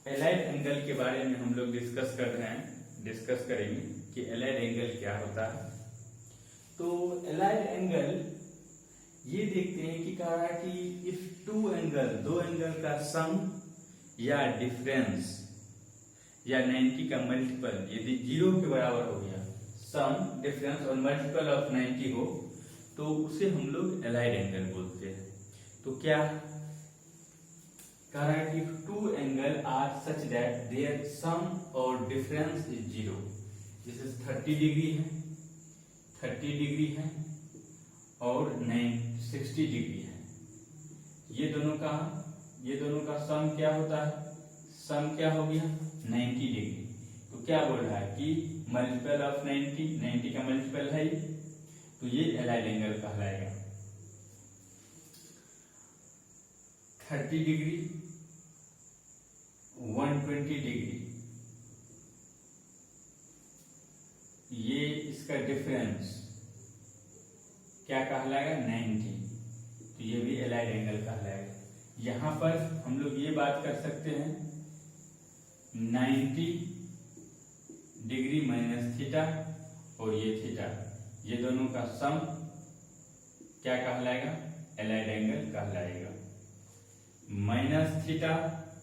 Allied angle के बारे में हम लोग डिस्कस करेंगे कि एलाइड एंगल क्या होता है। तो एलाइड एंगल ये देखते हैं कि कह रहा है कि इफ दो एंगल का सम या डिफरेंस या 90 का मल्टीपल यदि 0 के बराबर हो गया, सम डिफरेंस और मल्टीपल ऑफ 90 हो, तो उसे हम लोग एलाइड एंगल बोलते हैं। तो क्या कह रहा है कि two angle are such that their sum और डिफरेंस इज 0। जैसे 30 डिग्री है और 60 डिग्री है। ये दोनों का सम क्या होता है? सम क्या हो गया? 90 डिग्री। तो क्या बोल रहा है कि मल्टीपल ऑफ 90 का मल्टीपल है, तो ये एलाइड एंगल कहलाएगा। 30 डिग्री 120 डिग्री, ये इसका डिफरेंस क्या कहलाएगा? 90। तो ये भी एलाइड एंगल कहलाएगा। यहां पर हम लोग ये बात कर सकते हैं 90 डिग्री माइनस थीटा और ये थीटा, ये दोनों का सम क्या कहलाएगा? एलाइड एंगल कहलाएगा। माइनस थीटा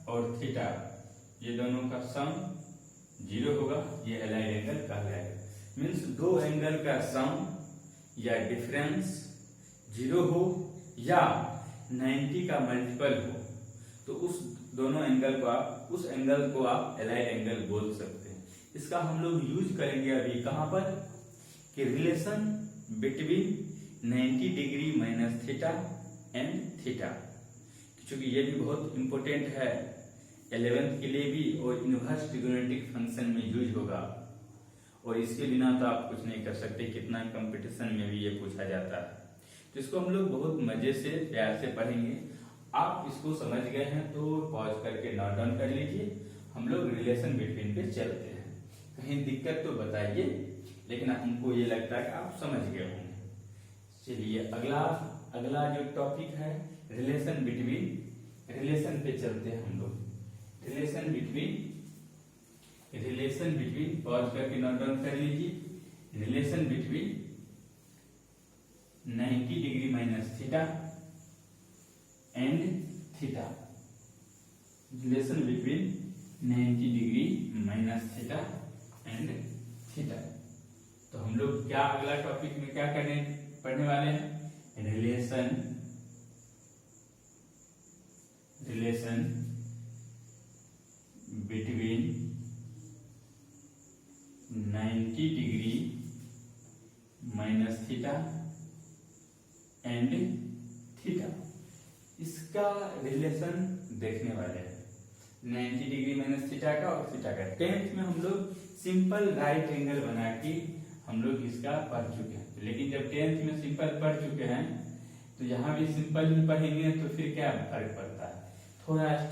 और थीटा, ये दोनों का सम 0 होगा, ये एलाइड एंगल कहलाएगा। मीन्स दो एंगल का सम या डिफरेंस 0 हो या 90 का मल्टीपल हो, तो उस एंगल को आप एलाइड एंगल बोल सकते हैं। इसका हम लोग यूज करेंगे अभी कहां पर कि relation between 90 degree minus theta and theta, क्योंकि ये भी बहुत इंपॉर्टेंट है 11th के लिए भी, और इनवर्स ट्रिगोनोमेट्रिक फंक्शन में यूज होगा, और इसके बिना तो आप कुछ नहीं कर सकते। कितना कंपटीशन में भी ये पूछा जाता है। तो इसको हम लोग बहुत मजे से प्यार से पढ़ेंगे। आप इसको समझ गए हैं तो पॉज करके नोट डाउन कर लीजिए। हम लोग रिलेशन बिटवीन पे चलते हैं। कहीं दिक्कत तो बताइए, लेकिन हमको ये लगता है कि आप समझ गए होंगे। चलिए अगला जो टॉपिक है रिलेशन पे चलते हैं हम लोग। रिलेशन बिटवीन पॉज करके नोट डाउन कर लीजिए। Relation between 90 degree minus theta and theta. Relation between 90 degree minus theta and theta. तो हम लोग क्या अगला टॉपिक में क्या पढ़ने वाले हैं? Relation between 90 degree minus theta and theta. इसका रिलेशन देखने वाले हैं 90 डिग्री माइनस थीटा का और थीटा का। 10th में हम लोग सिंपल राइट एंगल बना के हम लोग इसका पढ़ चुके हैं, लेकिन जब 10th में सिंपल पढ़ चुके हैं तो यहाँ भी सिंपल में पढ़ेंगे तो फिर क्या फर्क पड़ता है? थोड़ा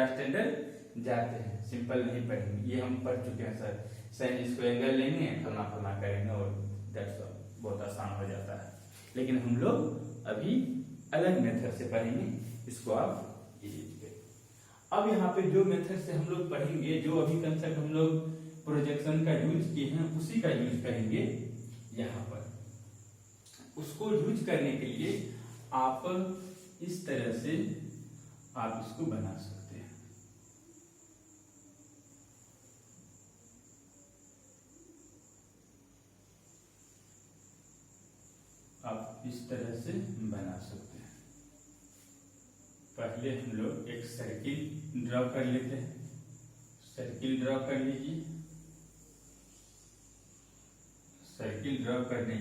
स्टैंडर्ड जाते हैं, सिंपल नहीं पढ़ेंगे। ये हम पढ़ चुके हैं सर, साइन इसको एंगल लेंगे, फलना करेंगे और दैट्स ऑल, बहुत आसान हो जाता है। लेकिन हम लोग अभी अलग मेथड से पढ़ेंगे, इसको आप लीजिए। अब यहाँ पे जो मेथड से हम लोग पढ़ेंगे, जो अभी कंसेप्ट हम लोग प्रोजेक्शन का यूज किए हैं, उसी का यूज करेंगे यहाँ पर। उसको यूज करने के लिए आप इस तरह से आप इसको बना सकते हैं। आप इस तरह से बना सकते हैं। पहले हम लोग एक सर्किल ड्रॉ कर लेते हैं। सर्किल ड्रॉ कर लीजिए। सर्किल ड्रॉ करने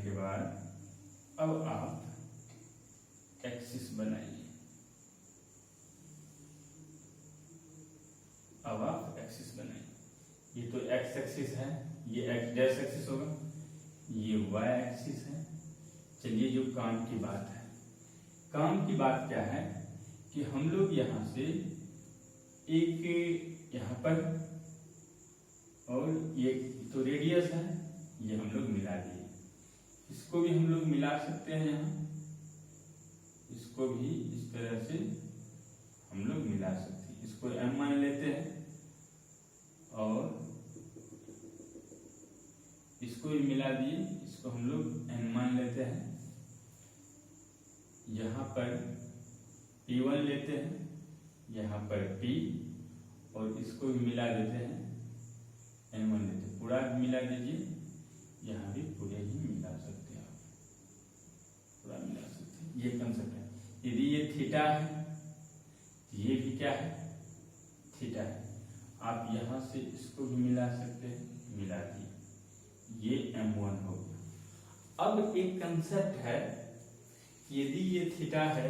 के बाद अब आप एक्सिस बनाइए। ये तो एक्स एक्सिस है, ये एक्स डैश एक्सिस होगा, ये वाई एक्सिस है। चलिए जो काम की बात क्या है कि हम लोग यहाँ से एक यहाँ पर, और ये तो रेडियस है, ये हम लोग मिला दिए। इसको भी हम लोग मिला सकते हैं यहाँ, इसको भी इस तरह से हम लोग मिला सकते हैं। इसको m मान लेते हैं और इसको भी मिला दिए, इसको हम लोग n मान लेते हैं। यहाँ पर P1 लेते हैं, यहाँ पर P, और इसको भी मिला देते हैं, N1 लेते हैं। पूरा मिला दीजिए, यहाँ भी पूरे ही मिला सकते हैं, आप पूरा मिला सकते हैं। ये कंसेप्ट है। यदि ये थीटा है, ये भी क्या है, थीटा है। आप यहाँ से इसको भी मिला सकते हैं, मिला दिए, ये M1 हो गया। अब एक कंसेप्ट है, यदि ये थीटा है,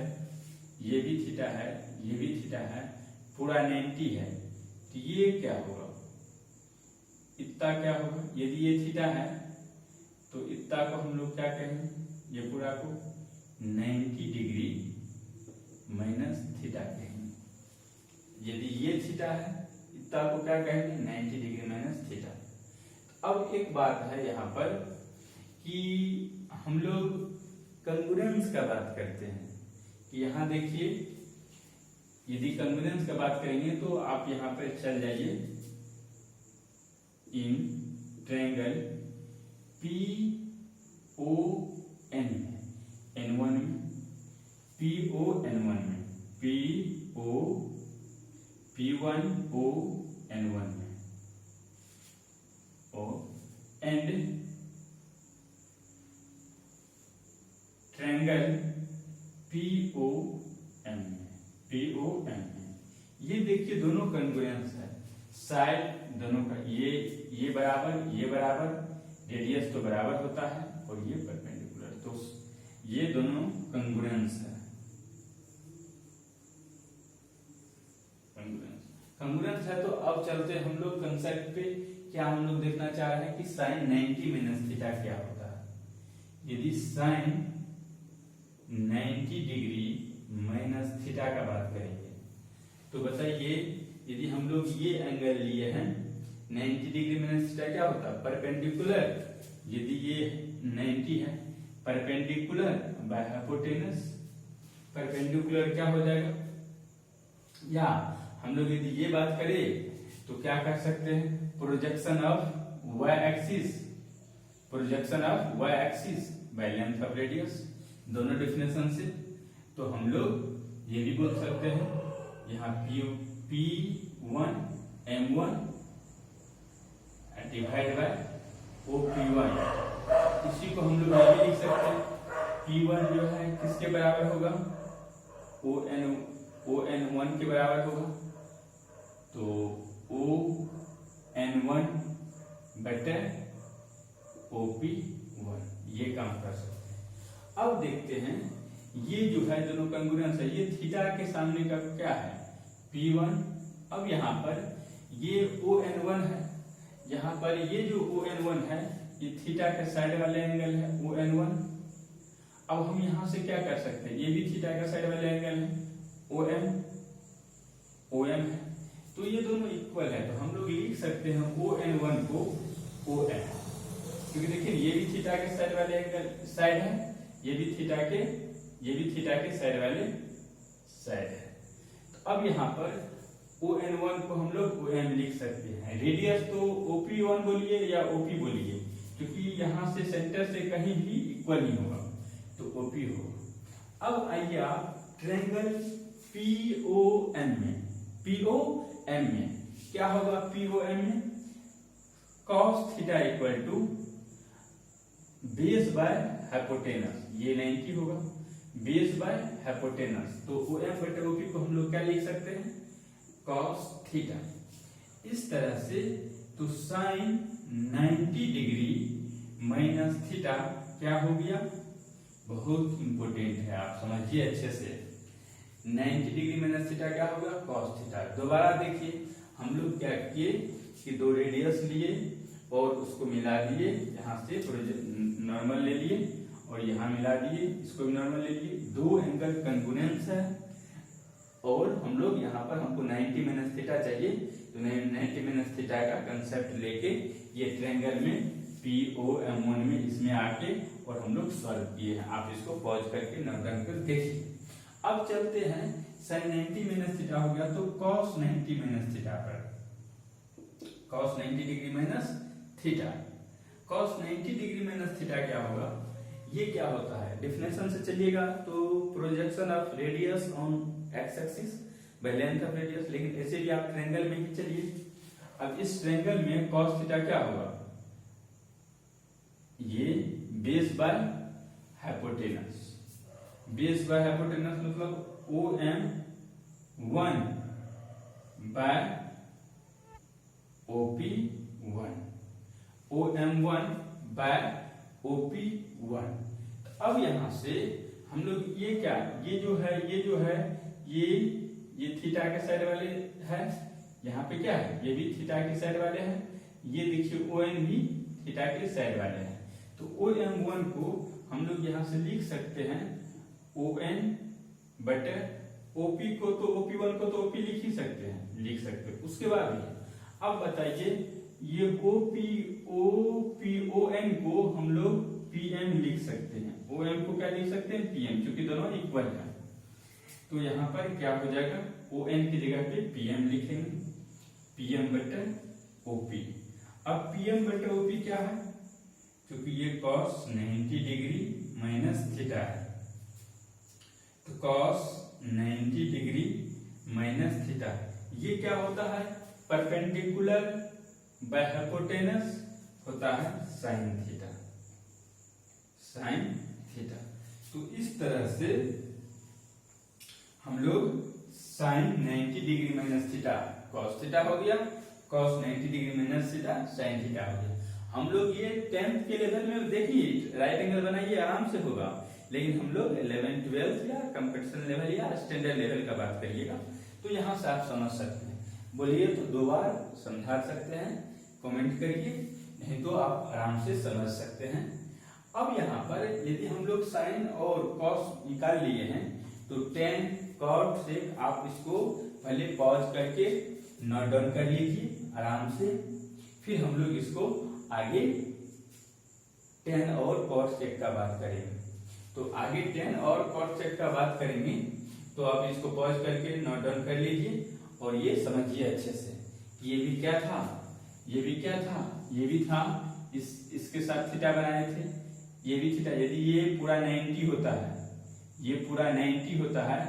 ये भी थीटा है, ये भी थीटा है, पूरा 90 है, तो ये क्या होगा, इतना क्या होगा। यदि ये थीटा है तो इतना को हम लोग क्या कहेंगे, ये पूरा को 90 डिग्री माइनस थीटा कहेंगे। यदि ये थीटा है, इतना को क्या कहेंगे, 90 डिग्री माइनस थीटा। अब एक बात है यहाँ पर कि हम लोग कंग्रुएंस का बात करते हैं कि यहाँ देखिए, यदि कंग्रुएंस का बात करेंगे तो आप यहाँ पर चल जाइए, इन ट्रायंगल PON में, N1 में, PON1 में, P1ON1 में, और एंड ट्रायंगल POM में। ये देखिए दोनों कंग्रुएंस है, साइड दोनों का ये बराबर, रेडियस तो बराबर होता है, और ये परपेंडिकुलर, तो ये दोनों कंग्रुएंस है। कंग्रुएंस है तो अब चलते हम लोग कंसेप्ट पे। क्या हम लोग देखना चाह रहे हैं कि साइन 90 माइनस थीटा क्या होता है। यदि साइन 90 डिग्री माइनस थीटा का बात करेंगे तो बताइए, यदि हम लोग ये एंगल लिए हैं 90 डिग्री माइनस थीटा क्या होता है, परपेंडिकुलर। यदि ये 90 है, परपेंडिकुलर बाय हाइपोटेनस, परपेंडिकुलर क्या हो जाएगा। या हम लोग यदि ये बात करें तो क्या कर सकते हैं, projection of y axis, projection of y axis by length of radius, दोनों डेफिनेशन से। तो हम लोग ये भी बोल सकते हैं, यहाँ P1 M1 divide by OP1, इसी को हम लोग ये भी लिख सकते हैं। P1 जो है किसके बराबर होगा, ON1 के बराबर होगा, तो ON1 बटे OP1, ये काम कर सकते हैं। अब देखते हैं, ये जो है दोनों कंग्रुएंस है, ये थीटा के सामने का क्या है, P1। अब यहाँ पर ये ON1 है, यहाँ पर ये जो ON1 है ये थीटा के साइड वाले एंगल है ON1। अब हम यहाँ से क्या कर सकते हैं, ये भी थीटा का साइड वाले एंगल है OM है, तो ये दोनों इक्वल है, तो हम लोग लिख सकते हैं ON1 को OM, क्योंकि देखिए ये भी थीटा के साइड वाले एंगल साइड है, ये भी थीटा के साइड वाले साइड है। तो अब यहाँ पर ON1 को हम लोग OM लिख सकते हैं। रेडियस तो OP1 बोलिए या OP बोलिए, क्योंकि यहाँ से सेंटर से कहीं भी इक्वल नहीं होगा, तो OP होगा। अब आइए आप ट्रायंगल POM में क्या होगा, POM में cos theta equal to base by hypotenuse, ये 90 होगा, बेस बाय हाइपोटेनस, तो OM बटे OP को हम लोग क्या लिख सकते हैं, cos थीटा। इस तरह से तो साइन 90 डिग्री माइनस थीटा क्या हो गया, बहुत इंपॉर्टेंट है, आप समझिए अच्छे से। 90 डिग्री माइनस थीटा क्या होगा, cos थीटा। दोबारा देखिए, हम लोग क्या किए कि दो रेडियस लिए और उसको मिला दिए, यहाँ से नॉर्मल ले लिए और यहाँ मिला दिए, इसको भी नॉर्मल ले लिए, दो एंगल कंग्रुएंस है, और हम लोग यहाँ पर हमको 90 माइनस थीटा चाहिए, तो 90 माइनस थीटा का कंसेप्ट लेके ये ट्रायंगल में POM1 में इसमें आके और हम लोग सॉल्व किए हैं। आप इसको पॉज करके नोट डाउन कर देखिए। अब चलते हैं sin 90 माइनस थीटा हो गया तो cos 90 माइनस थीटा पर, cos 90 degree minus theta. cos 90 degree minus theta क्या होगा, ये क्या होता है, डेफिनेशन से चलिएगा तो projection of radius on x axis by length of radius, लेकिन ऐसे भी आप ट्रायंगल में ही चलिए। अब इस ट्रायंगल में cos थीटा क्या होगा, ये base by hypotenuse, base by hypotenuse मतलब OM1 bye OP1, OM1 bye OP1। अब यहां से हम लोग ये क्या, ये जो है ये थीटा के साइड वाले है, यहाँ पे क्या है, ये भी थीटा की साइड वाले हैं, ये देखिए ON भी थीटा के साइड वाले हैं। तो OM1 को हम लोग यहाँ से लिख सकते हैं ON बटे OP को, तो OP1 को तो OP लिख ही सकते हैं, लिख सकते हैं। उसके बाद अब बताइए ये ON को हम लोग PM लिख सकते हैं, OM को क्या लिख सकते हैं PM, क्योंकि दोनों इक्वल है। तो यहाँ पर क्या हो जाएगा, ON की जगह पे PM लिखेंगे, PM बटे OP। अब PM बटे OP क्या है, क्योंकि ये cos 90 डिग्री माइनस थीटा है, तो cos 90 डिग्री माइनस थीटा ये क्या होता है, परपेंडिकुलर बाय हाइपोटेनस होता है साइन थीटा, साइन थीटा। तो इस तरह से हम लोग sine 90 degree minus theta cos theta हो गया, cos 90 degree minus theta sine theta हो गया। हम लोग ये 10th के लेवल में देखिए राइट एंगल बनाइए आराम से होगा, लेकिन हम लोग 11th 12th या कंपटीशन लेवल या स्टैंडर्ड लेवल का बात करिएगा तो यहाँ से आप समझ सकते हैं। बोलिए तो 2 बार समझा सकते हैं, कमेंट करिए, नहीं तो आप आराम से समझ सकते हैं। अब यहाँ पर यदि हम लोग साइन और कॉस निकाल लिए हैं तो tan cot से आप इसको पहले पॉज करके नोट डाउन कर लीजिए आराम से, फिर हम लोग इसको आगे tan और cot चेक का बात करेंगे। तो आगे tan और cot चेक का बात करेंगे तो आप इसको पॉज करके नोट डाउन कर लीजिए और ये समझिए अच्छे से कि ये भी क्या था, ये भी क्या था, ये भी था, इसके साथ थीटा बनाए थे, ये भी थीटा। यदि ये पूरा 90 होता है, ये पूरा 90 होता है,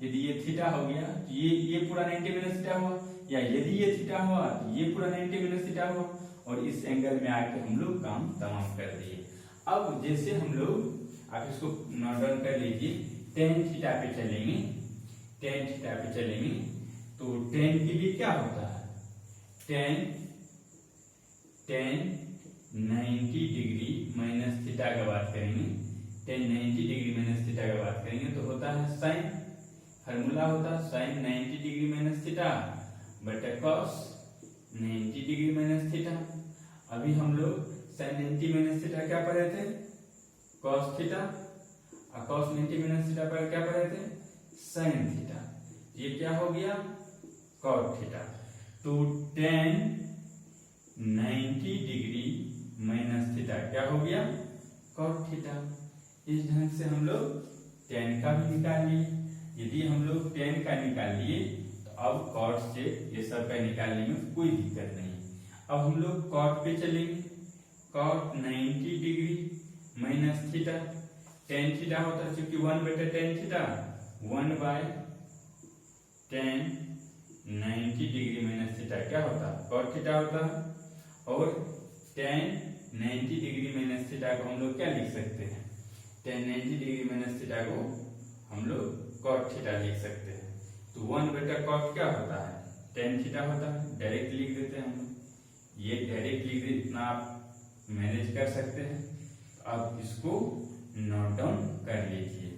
यदि ये थीटा हो गया तो ये पूरा 90 माइनस थीटा हुआ, या यदि ये थीटा हुआ तो ये पूरा 90 माइनस थीटा हुआ, और इस एंगल में आके हम लोग काम तमाम कर दिए। अब जैसे हम लोग आप इसको नोट डाउन कर लीजिए, tan थीटा पे चलेंगे, tan थीटा पे चलेंगे तो tan के लिए क्या होता है, tan 90 डिग्री माइनस थीटा का बात करेंगे, tan 90 डिग्री माइनस थीटा का बात करेंगे तो होता है साइन, फार्मूला होता है साइन 90 डिग्री माइनस थीटा बटे cos 90 डिग्री माइनस थीटा। अभी हम लोग साइन 90 माइनस थीटा क्या पढ़े थे, cos थीटा, और cos 90 माइनस थीटा पर क्या पढ़े थे, साइन थीटा। ये क्या हो गया, cot थीटा। तो tan 90 डिग्री माइनस थीटा क्या हो गया, cot थीटा। इस ढंग से हम लोग tan का भी निकाल लिए। यदि हम लोग tan का निकाल लिए तो अब cot से ये सब का निकालने में कोई दिक्कत नहीं। अब हम लोग cot पे चलेंगे, cot 90 degree minus theta, tan theta होता है क्योंकि 1 बटे tan theta, 1 by tan 90 degree minus theta क्या होता है, cot थीटा होता है। और tan 90 डिग्री माइनस थीटा को हम लोग क्या लिख सकते हैं, tan 90 डिग्री माइनस थीटा को हम लोग cot थीटा लिख सकते हैं। तो 1 बटा cot क्या होता है, tan थीटा होता है, डायरेक्ट लिख देते हैं हम लोग, ये डायरेक्ट लिख दे, इतना आप मैनेज कर सकते हैं। अब इसको नोट डाउन कर लीजिए,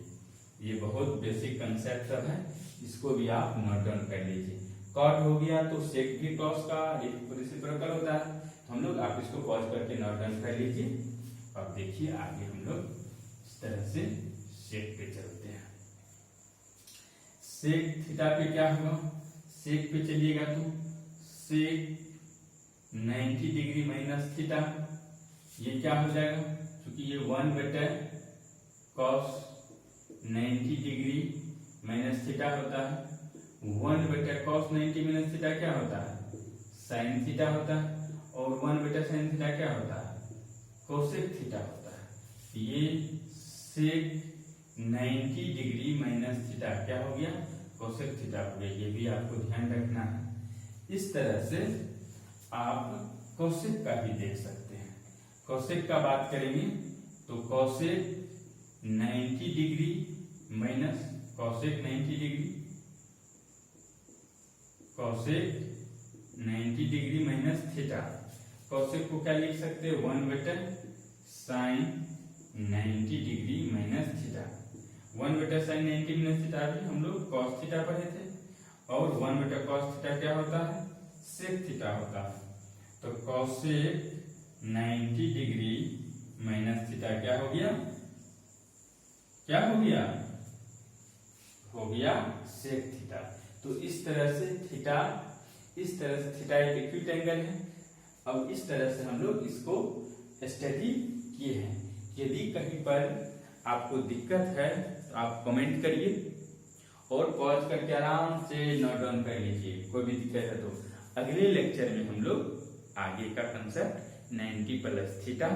ये बहुत बेसिक कंसेप्ट सब है, इसको भी आप नोट डाउन कर लीजिए। cot हो गया तो sec भी cos का रेसिप्रोकल होता है, तो हम लोग आप इसको पॉज करके नोट डाउन कर लीजिए। अब देखिए आगे हम लोग इस तरह से sec पे चलते हैं। sec थीटा पे क्या होगा, sec पे चलिएगा तो sec 90 डिग्री माइनस थीटा, ये क्या हो जाएगा, क्योंकि ये 1 बटे cos 90 डिग्री माइनस थीटा होता है, 1 बटा कॉस 90 माइनस थीटा क्या होता है, साइन थीटा होता है, और 1 बटा साइन थीटा क्या होता है, कोसेक थीटा होता है। ये सेक 90 डिग्री माइनस थीटा क्या हो गया, कोसेक थीटा हो गया। ये भी आपको ध्यान रखना है। इस तरह से आप कोसेक का भी देख सकते हैं। कोसेक का बात करेंगे तो cosec 90 degree minus cosec 90 degree, cosec 90 degree minus theta. Cosec को क्या लिख सकते हैं, 1 बटा साइन 90 डिग्री माइनस थीटा। 1 बटा साइन 90 माइनस थीटा भी हम लोग कॉस थीटा पढ़े थे, और 1 बटा कॉस थीटा क्या होता है, सेक थीटा होता है। तो कोसेक 90 डिग्री माइनस थीटा क्या हो गया, क्या हो गया, हो गया सेक थीटा। तो इस तरह से थीटा, इस तरह से थीटा एक एक्यूट एंगल है। अब इस तरह से हम लोग इसको स्टडी किए हैं। यदि कहीं पर आपको दिक्कत है तो आप कमेंट करिए और पॉज करके आराम से नोट डाउन कर लीजिए। कोई भी दिक्कत है तो अगले लेक्चर में हम लोग आगे का concept 90 plus theta,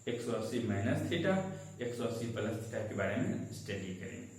180 minus theta, 180 plus theta के बारे में स्टडी करेंगे।